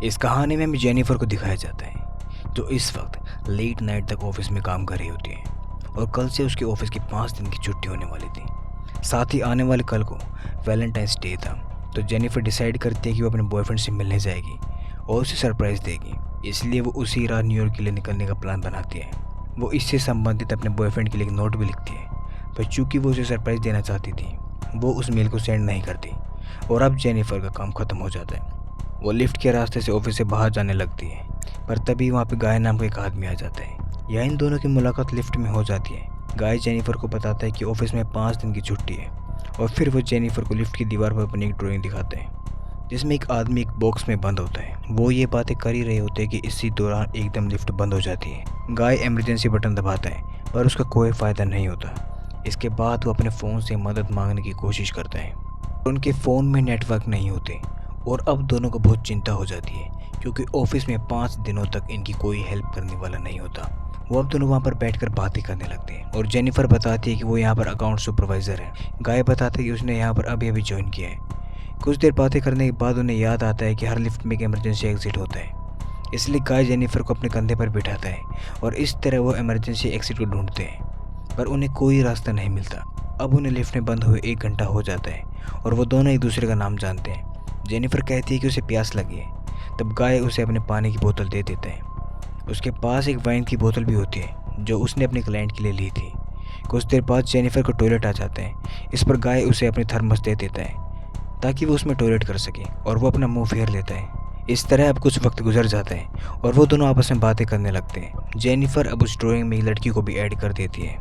इस कहानी में हमें जेनिफर को दिखाया जाता है जो इस वक्त लेट नाइट तक ऑफिस में काम कर रही होती है और कल से उसके ऑफिस की 5 दिन की छुट्टी होने वाली थी। साथ ही आने वाले कल को वैलेंटाइंस डे था, तो जेनिफर डिसाइड करती है कि वो अपने बॉयफ्रेंड से मिलने जाएगी और उसे सरप्राइज़ देगी। इसलिए वो उसी रात न्यूयॉर्क के लिए निकलने का प्लान बनाती है। वो इससे संबंधित अपने बॉयफ्रेंड के लिए एक नोट भी लिखती है, पर चूँकि वो उसे सरप्राइज़ देना चाहती थी वो उस मेल को सेंड नहीं करती और अब जेनिफर का काम ख़त्म हो जाता है। वो लिफ्ट के रास्ते से ऑफिस से बाहर जाने लगती है, पर तभी वहाँ पे गाय नाम का एक आदमी आ जाता है। यह इन दोनों की मुलाकात लिफ्ट में हो जाती है। गाय जेनिफर को बताता है कि ऑफिस में 5 दिन की छुट्टी है और फिर वो जेनिफर को लिफ्ट की दीवार पर अपनी एक ड्राइंग दिखाते हैं जिसमें एक आदमी एक बॉक्स में बंद होता है। वो ये बातें कर ही रहे होते हैं कि इसी दौरान एकदम लिफ्ट बंद हो जाती है। गाय इमरजेंसी बटन दबाता है पर उसका कोई फ़ायदा नहीं होता। इसके बाद वो अपने फ़ोन से मदद मांगने की कोशिश करता है। उनके फ़ोन में नेटवर्क नहीं होते और अब दोनों को बहुत चिंता हो जाती है क्योंकि ऑफिस में 5 दिनों तक इनकी कोई हेल्प करने वाला नहीं होता। वो अब दोनों वहाँ पर बैठकर बातें करने लगते हैं और जेनिफर बताती है कि वो यहाँ पर अकाउंट सुपरवाइज़र है। गाय बताता है कि उसने यहाँ पर अभी अभी ज्वाइन किया है। कुछ देर बातें करने के बाद उन्हें याद आता है कि हर लिफ्ट में एक इमरजेंसी एग्जिट होता है, इसलिए गाय जेनिफर को अपने कंधे पर बिठाता है और इस तरह वो इमरजेंसी एग्जिट को ढूंढते हैं, पर उन्हें कोई रास्ता नहीं मिलता। अब उन्हें लिफ्ट में बंद हुए 1 घंटा हो जाता है और वो दोनों एक दूसरे का नाम जानते हैं। जेनिफर कहती है कि उसे प्यास लगी है, तब गाय उसे अपने पानी की बोतल दे देता है। उसके पास एक वाइन की बोतल भी होती है जो उसने अपने क्लाइंट के लिए ली थी। कुछ देर बाद जेनिफर को टॉयलेट आ जाता है। इस पर गाय उसे अपनी थर्मस दे देता है ताकि वो उसमें टॉयलेट कर सके और वो अपना मुंह फेर लेता है। इस तरह अब कुछ वक्त गुजर जाता है और वो दोनों आपस में बातें करने लगते हैं। जेनिफर अब उस ड्राइंग में एक लड़की को भी ऐड कर देती है।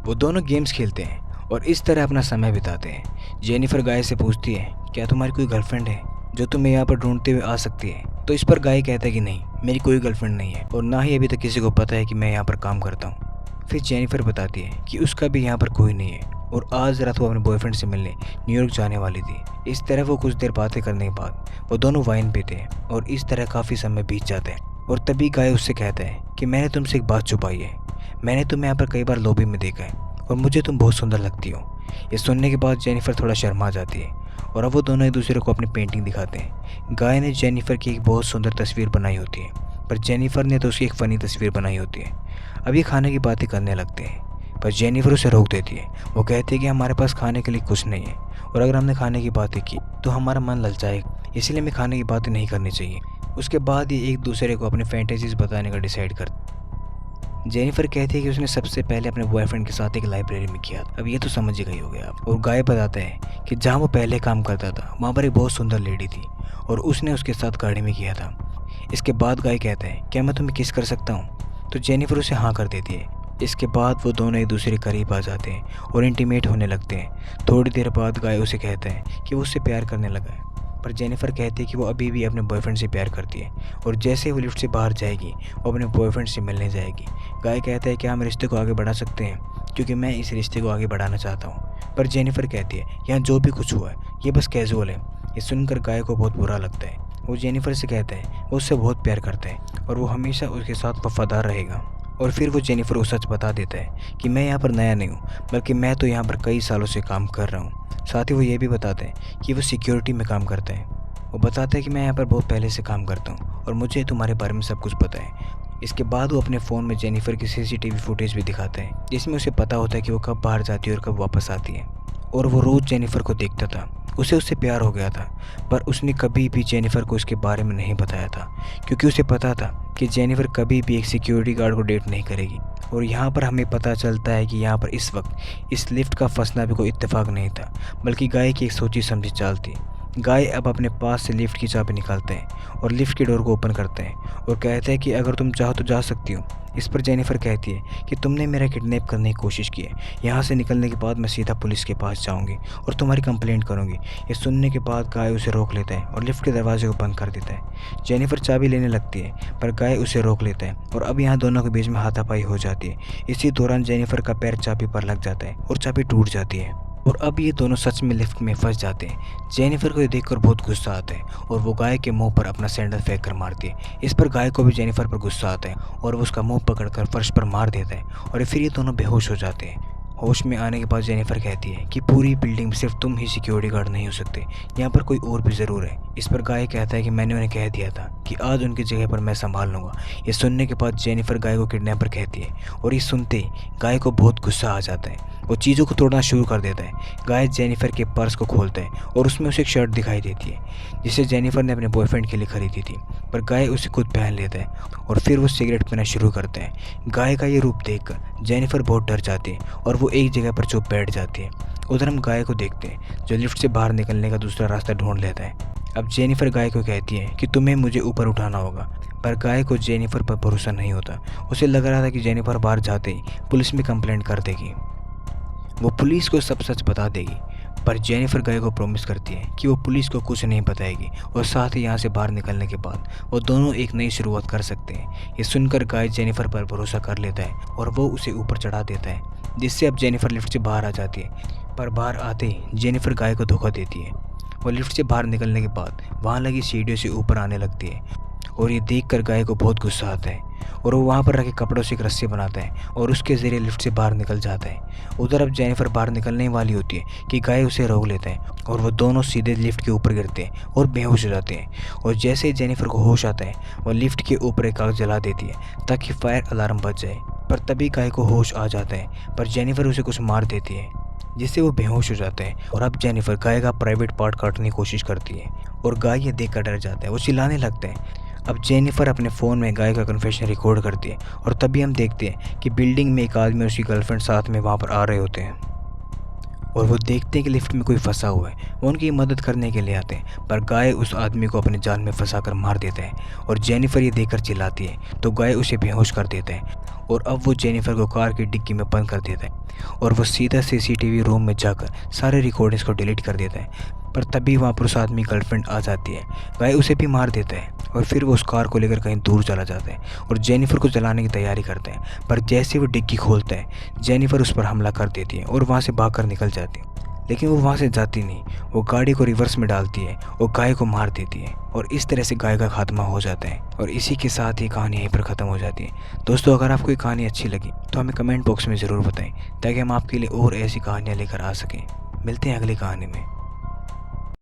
वो दोनों गेम्स खेलते हैं और इस तरह अपना समय बिताते हैं। जेनिफर गाय से पूछती है, क्या तुम्हारी कोई गर्लफ्रेंड है जो तुम्हें यहाँ पर ढूंढते हुए आ सकती है? तो इस पर गाय कहता है कि नहीं, मेरी कोई गर्लफ्रेंड नहीं है और ना ही अभी तक किसी को पता है कि मैं यहाँ पर काम करता हूँ। फिर जेनिफर बताती है कि उसका भी यहाँ पर कोई नहीं है और आज रात वो अपने बॉयफ्रेंड से मिलने न्यूयॉर्क जाने वाली थी। इस तरह वो कुछ देर बातें करने के बाद वो दोनों वाइन पीते हैं और इस तरह काफ़ी समय बीत जाता है। और तभी गाय उससे कहता है कि मैंने तुमसे एक बात छुपाई है। मैंने तुम्हें यहाँ पर कई बार लॉबी में देखा है और मुझे तुम बहुत सुंदर लगती हो। ये सुनने के बाद जेनिफर थोड़ा शर्मा जाती है और अब वो दोनों एक दूसरे को अपनी पेंटिंग दिखाते हैं। गाय ने जेनिफर की एक बहुत सुंदर तस्वीर बनाई होती है, पर जेनिफर ने तो उसकी एक फ़नी तस्वीर बनाई होती है। अब ये खाने की बातें करने लगते हैं, पर जेनिफर उसे रोक देती है। वो कहती है कि हमारे पास खाने के लिए कुछ नहीं है और अगर हमने खाने की बातें की तो हमारा मन ललचाएगा, इसलिए हमें खाने की बातें नहीं करनी चाहिए। उसके बाद ये एक दूसरे को अपने फैंटेसीज बताने का डिसाइड करते। जेनिफर कहती है कि उसने सबसे पहले अपने बॉयफ्रेंड के साथ एक लाइब्रेरी में किया। अब ये तो समझ ही गई हो गया आप। और गाय बताता है कि जहाँ वो पहले काम करता था वहाँ पर एक बहुत सुंदर लेडी थी और उसने उसके साथ गाड़ी में किया था। इसके बाद गाय कहता है, क्या मैं तुम्हें किस कर सकता हूँ? तो जेनिफर उसे हाँ कर देती है। इसके बाद वो दोनों एक दूसरे के करीब आ जाते हैं और इंटीमेट होने लगते हैं। थोड़ी देर बाद गाय उसे कहता है कि वो उससे प्यार करने लगा है, पर जेनिफर कहती है कि वो अभी भी अपने बॉयफ्रेंड से प्यार करती है और जैसे वो लिफ्ट से बाहर जाएगी वो अपने बॉयफ्रेंड से मिलने जाएगी। गाय कहता है कि हम रिश्ते को आगे बढ़ा सकते हैं क्योंकि मैं इस रिश्ते को आगे बढ़ाना चाहता हूँ। पर जेनिफर कहती है यहाँ जो भी कुछ हुआ है ये बस कैजुअल है। ये सुनकर गाय को बहुत बुरा लगता है। वो जेनिफर से कहता है वो उससे बहुत प्यार करता है और वो हमेशा उसके साथ वफादार रहेगा। और फिर वो जेनिफर को सच बता देता है कि मैं यहाँ पर नया नहीं हूँ, बल्कि मैं तो यहाँ पर कई सालों से काम कर रहा हूँ। साथ ही वो ये भी बताते हैं कि वो सिक्योरिटी में काम करता है। वो बताता है कि मैं यहाँ पर बहुत पहले से काम करता हूँ और मुझे तुम्हारे बारे में सब कुछ पता है। इसके बाद वो अपने फ़ोन में जेनिफर की सीसीटीवी फुटेज भी दिखाता है जिसमें उसे पता होता है कि वो कब बाहर जाती है और कब वापस आती है। और वो रोज़ जेनिफर को देखता था। उसे उससे प्यार हो गया था, पर उसने कभी भी जेनिफर को इसके बारे में नहीं बताया था क्योंकि उसे पता था कि जेनिफर कभी भी एक सिक्योरिटी गार्ड को डेट नहीं करेगी। और यहाँ पर हमें पता चलता है कि यहाँ पर इस वक्त इस लिफ्ट का फंसना भी कोई इत्तेफाक नहीं था, बल्कि गाय की एक सोची समझी चाल थी। गाय अब अपने पास से लिफ्ट की चाबी निकालते हैं और लिफ्ट के डोर को ओपन करते हैं और कहते हैं कि अगर तुम चाहो तो जा सकती हो। इस पर जेनिफर कहती है कि तुमने मेरा किडनैप करने की कोशिश की है। यहाँ से निकलने के बाद मैं सीधा पुलिस के पास जाऊँगी और तुम्हारी कंप्लेंट करूँगी। ये सुनने के बाद गाय उसे रोक लेता है और लिफ्ट के दरवाजे को बंद कर देता है। जेनिफर चाबी लेने लगती है, पर गाय उसे रोक लेता है और अब यहाँ दोनों के बीच में हाथापाई हो जाती है। इसी दौरान जेनिफर का पैर चाबी पर लग जाता है और चाबी टूट जाती है और अब ये दोनों सच में लिफ्ट में फंस जाते हैं। जेनिफर को ये देखकर बहुत गुस्सा आता है और वो गाय के मुंह पर अपना सैंडल फेंक कर मारती है। इस पर गाय को भी जेनिफर पर गुस्सा आता है और वो उसका मुंह पकड़कर फर्श पर मार देता है और फिर ये दोनों बेहोश हो जाते हैं। होश में आने के बाद जेनिफर कहती है कि पूरी बिल्डिंग में सिर्फ तुम ही सिक्योरिटी गार्ड नहीं हो सकते, यहाँ पर कोई और भी ज़रूर है। इस पर गाय कहता है कि मैंने उन्हें कह दिया था कि आज उनकी जगह पर मैं संभाल लूँगा। ये सुनने के बाद जेनिफर गाय को किडनैपर कहती है और ये सुनते गाय को बहुत गुस्सा आ जाता है। वो चीज़ों को तोड़ना शुरू कर देता है। गाय जेनिफर के पर्स को खोलता है और उसमें उसे एक शर्ट दिखाई देती है जिसे जेनिफर ने अपने बॉयफ्रेंड के लिए खरीदी थी, पर गाय उसे खुद पहन लेता है और फिर वो सिगरेट पीना शुरू करता है। गाय का ये रूप देखकर जेनिफर बहुत डर जाती है और वो एक जगह पर चुप बैठ जाती है। उधर हम गाय को देखते हैं जो लिफ्ट से बाहर निकलने का दूसरा रास्ता ढूंढ लेता है। अब जेनिफर गाय को कहती है कि तुम्हें मुझे ऊपर उठाना होगा, पर गाय को जेनिफर पर भरोसा नहीं होता। उसे लग रहा था कि जेनिफर बाहर जाते ही पुलिस में कंप्लेंट कर देगी, वो पुलिस को सब सच बता देगी। पर जेनिफर गाय को प्रॉमिस करती है कि वो पुलिस को कुछ नहीं बताएगी और साथ ही यहाँ से बाहर निकलने के बाद वो दोनों एक नई शुरुआत कर सकते हैं। ये सुनकर गाय जेनिफर पर भरोसा कर लेता है और वो उसे ऊपर चढ़ा देता है, जिससे अब जेनिफर लिफ्ट से बाहर आ जाती है। पर बाहर आते ही जेनिफर गाय को धोखा देती है। वो लिफ्ट से बाहर निकलने के बाद वहाँ लगी सीढ़ियों से ऊपर आने लगती है और ये देखकर गाय को बहुत गुस्सा आता है और वो वहाँ पर रखे कपड़ों से एक रस्सी बनाता है और उसके ज़रिए लिफ्ट से बाहर निकल जाता है। उधर अब जेनिफर बाहर निकलने वाली होती है कि गाय उसे रोक लेता है और वो दोनों सीधे लिफ्ट के ऊपर गिरते हैं और बेहोश हो जाते हैं। और जैसे ही जेनिफर को होश आता है वो लिफ्ट के ऊपर एक आग जला देती है ताकि फायर अलार्म बज जाए। पर तभी गाय को होश आ जाता है, पर जेनिफर उसे कुछ मार देती है जिससे वो बेहोश हो जाता है। और अब जेनिफर गाय का प्राइवेट पार्ट काटने की कोशिश करती है और गाय ये देखकर डर जाता है, वो चिल्लाने लगता है। अब जेनिफर अपने फ़ोन में गाय का कन्फेशन रिकॉर्ड करती है और तभी हम देखते हैं कि बिल्डिंग में एक आदमी और उसकी गर्लफ्रेंड साथ में वहाँ पर आ रहे होते हैं और वो देखते हैं कि लिफ्ट में कोई फंसा हुआ है। वो उनकी मदद करने के लिए आते हैं, पर गाय उस आदमी को अपने जाल में फंसा कर मार देता है और जेनिफर ये देखकर चिल्लाती है तो गाय उसे बेहोश कर देता है और अब वो जेनिफर को कार की डिक्की में बंद कर देता है और वो सीधा सीसीटीवी रूम में जाकर सारे रिकॉर्डिंग्स को डिलीट कर देता है। पर तभी वहाँ पर उस आदमी की गर्लफ्रेंड आ जाती है। गाय उसे भी मार देता है और फिर वो उस कार को लेकर कहीं दूर चला जाता है और जेनिफर को जलाने की तैयारी करता है। पर जैसे वो डिक्की खोलता है जेनिफर उस पर हमला कर देती है और वहाँ से भागकर निकल जाती है। लेकिन वो वहाँ से जाती नहीं, वो गाड़ी को रिवर्स में डालती है और गाय को मार देती है और इस तरह से गाय का खात्मा हो जाता है। और इसी के साथ ही कहानी यहीं पर ख़त्म हो जाती है। दोस्तों, अगर आपको ये कहानी अच्छी लगी तो हमें कमेंट बॉक्स में ज़रूर बताएं ताकि हम आपके लिए और ऐसी कहानियाँ लेकर आ सकें। मिलते हैं अगली कहानी में।